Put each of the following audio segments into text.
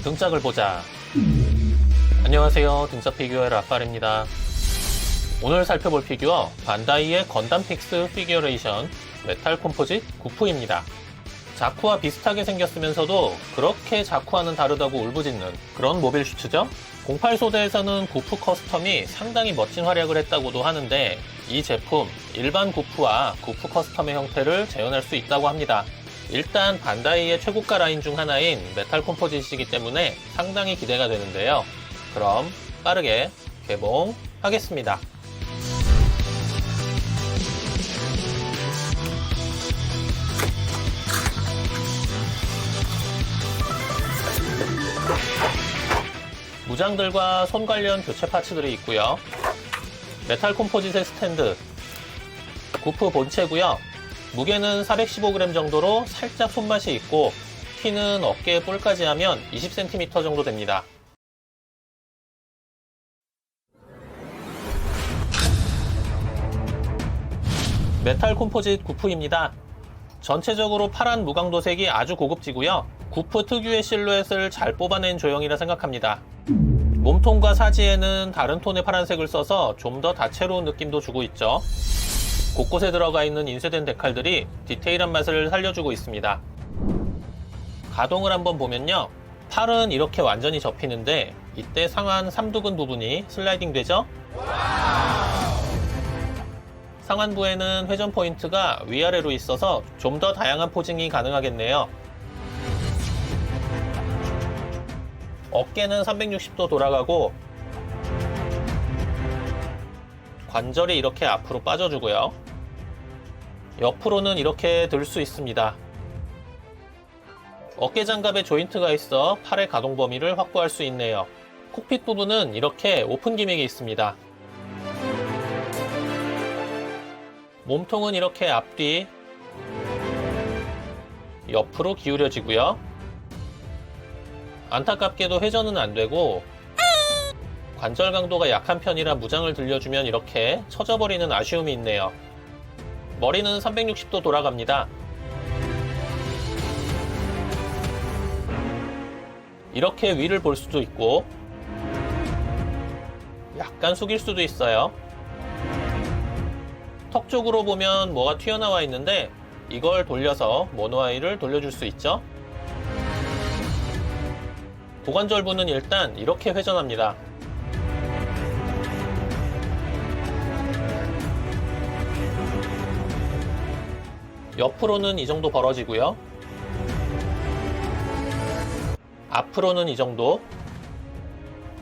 등짝을 보자. 안녕하세요, 등짝 피규어의 라팔입니다. 오늘 살펴볼 피규어 반다이의 건담 픽스 피규어레이션 메탈 컴포짓 구프입니다. 자쿠와 비슷하게 생겼으면서도 그렇게 자쿠와는 다르다고 울부짖는 그런 모빌 슈츠죠. 08소대에서는 구프 커스텀이 상당히 멋진 활약을 했다고도 하는데, 이 제품 일반 구프와 구프 커스텀의 형태를 재현할 수 있다고 합니다. 일단 반다이의 최고가 라인 중 하나인 메탈 컴포짓이기 때문에 상당히 기대가 되는데요. 그럼 빠르게 개봉하겠습니다. 무장들과 손 관련 교체 파츠들이 있고요. 메탈 컴포짓의 스탠드, 구프 본체고요. 무게는 415g 정도로 살짝 손맛이 있고, 키는 어깨에 볼까지 하면 20cm 정도 됩니다. 메탈 컴포짓 구프입니다. 전체적으로 파란 무광도색이 아주 고급지고요. 구프 특유의 실루엣을 잘 뽑아낸 조형이라 생각합니다. 몸통과 사지에는 다른 톤의 파란색을 써서 좀 더 다채로운 느낌도 주고 있죠. 곳곳에 들어가 있는 인쇄된 데칼들이 디테일한 맛을 살려주고 있습니다. 가동을 한번 보면요, 팔은 이렇게 완전히 접히는데 이때 상완 삼두근 부분이 슬라이딩 되죠. 상완부에는 회전 포인트가 위아래로 있어서 좀 더 다양한 포징이 가능하겠네요. 어깨는 360도 돌아가고 관절이 이렇게 앞으로 빠져주고요. 옆으로는 이렇게 들 수 있습니다. 어깨 장갑에 조인트가 있어 팔의 가동 범위를 확보할 수 있네요. 콕핏 부분은 이렇게 오픈 기믹이 있습니다. 몸통은 이렇게 앞뒤, 옆으로 기울여지고요. 안타깝게도 회전은 안 되고, 관절 강도가 약한 편이라 무장을 들려주면 이렇게 처져버리는 아쉬움이 있네요. 머리는 360도 돌아갑니다. 이렇게 위를 볼 수도 있고, 약간 숙일 수도 있어요. 턱 쪽으로 보면 뭐가 튀어나와 있는데, 이걸 돌려서 모노아이를 돌려줄 수 있죠. 고관절부는 일단 이렇게 회전합니다. 옆으로는 이 정도 벌어지고요. 앞으로는 이 정도,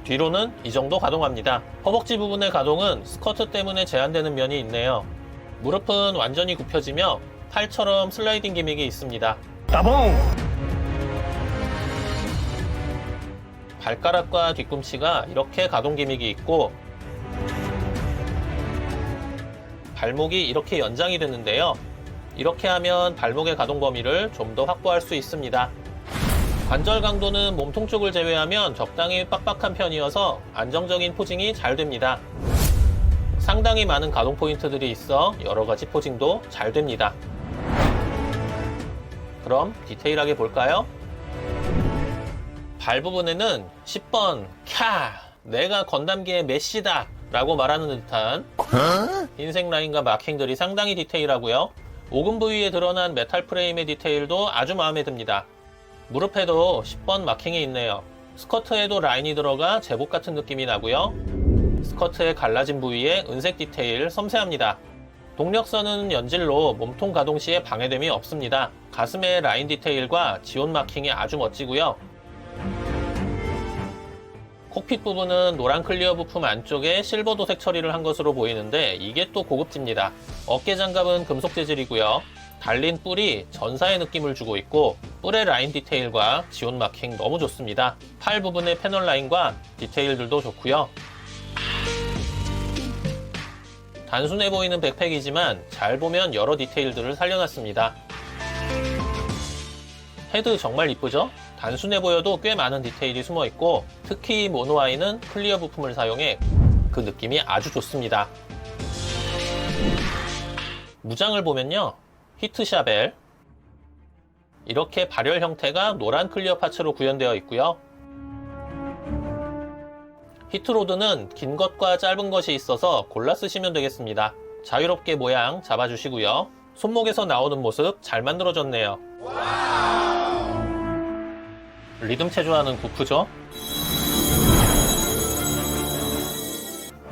뒤로는 이 정도 가동합니다. 허벅지 부분의 가동은 스커트 때문에 제한되는 면이 있네요. 무릎은 완전히 굽혀지며 팔처럼 슬라이딩 기믹이 있습니다. 따봉! 발가락과 뒤꿈치가 이렇게 가동 기믹이 있고, 발목이 이렇게 연장이 되는데요. 이렇게 하면 발목의 가동 범위를 좀 더 확보할 수 있습니다. 관절 강도는 몸통 쪽을 제외하면 적당히 빡빡한 편이어서 안정적인 포징이 잘 됩니다. 상당히 많은 가동 포인트들이 있어 여러가지 포징도 잘 됩니다. 그럼 디테일하게 볼까요? 발 부분에는 10번 캬! 내가 건담계의 메시다! 라고 말하는 듯한 흰색 라인과 마킹들이 상당히 디테일하고요. 오금 부위에 드러난 메탈 프레임의 디테일도 아주 마음에 듭니다. 무릎에도 10번 마킹이 있네요. 스커트에도 라인이 들어가 제복 같은 느낌이 나고요. 스커트의 갈라진 부위에 은색 디테일 섬세합니다. 동력선은 연질로 몸통 가동 시에 방해됨이 없습니다. 가슴의 라인 디테일과 지온 마킹이 아주 멋지고요. 콕핏 부분은 노란 클리어 부품 안쪽에 실버 도색 처리를 한 것으로 보이는데, 이게 또 고급집니다. 어깨 장갑은 금속 재질이고요. 달린 뿔이 전사의 느낌을 주고 있고, 뿔의 라인 디테일과 지온 마킹 너무 좋습니다. 팔 부분의 패널 라인과 디테일들도 좋고요. 단순해 보이는 백팩이지만 잘 보면 여러 디테일들을 살려놨습니다. 헤드 정말 이쁘죠? 단순해 보여도 꽤 많은 디테일이 숨어 있고, 특히 모노아이는 클리어 부품을 사용해 그 느낌이 아주 좋습니다. 무장을 보면요, 히트샤벨, 이렇게 발열 형태가 노란 클리어 파츠로 구현되어 있고요. 히트로드는 긴 것과 짧은 것이 있어서 골라 쓰시면 되겠습니다. 자유롭게 모양 잡아주시고요. 손목에서 나오는 모습 잘 만들어졌네요. 리듬 체조하는 구프죠.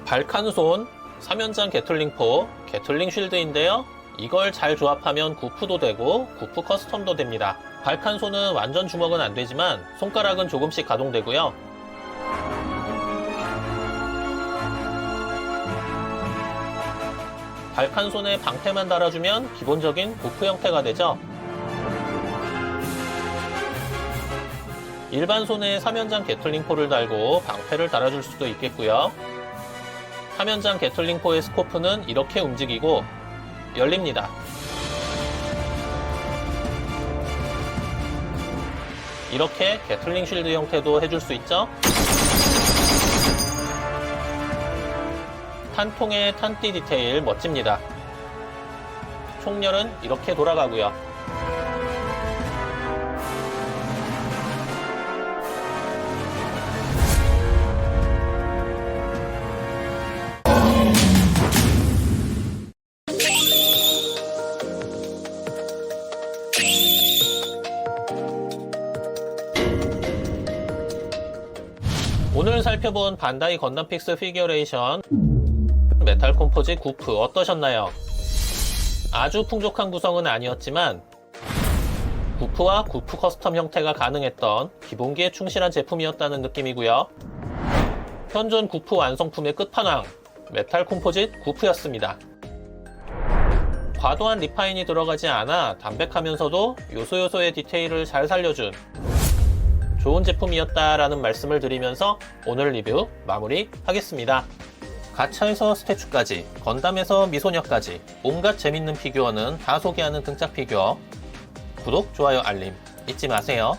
발칸손, 3연장 게틀링포, 게틀링 쉴드인데요. 이걸 잘 조합하면 구프도 되고 구프 커스텀도 됩니다. 발칸손은 완전 주먹은 안 되지만 손가락은 조금씩 가동되고요. 발칸손에 방패만 달아주면 기본적인 구프 형태가 되죠. 일반 손에 3연장 게틀링포를 달고 방패를 달아줄 수도 있겠고요. 3연장 게틀링포의 스코프는 이렇게 움직이고 열립니다. 이렇게 게틀링 쉴드 형태도 해줄 수 있죠. 탄통의 탄띠 디테일 멋집니다. 총열은 이렇게 돌아가고요. 오늘 살펴본 반다이 건담픽스 피규어레이션 메탈 컴포짓 구프 어떠셨나요? 아주 풍족한 구성은 아니었지만 구프와 구프 커스텀 형태가 가능했던 기본기에 충실한 제품이었다는 느낌이고요. 현존 구프 완성품의 끝판왕 메탈 컴포짓 구프였습니다. 과도한 리파인이 들어가지 않아 담백하면서도 요소요소의 디테일을 잘 살려준 좋은 제품이었다라는 말씀을 드리면서 오늘 리뷰 마무리하겠습니다. 가차에서 스태츄까지, 건담에서 미소녀까지 온갖 재밌는 피규어는 다 소개하는 등짝 피규어. 구독, 좋아요, 알림 잊지 마세요.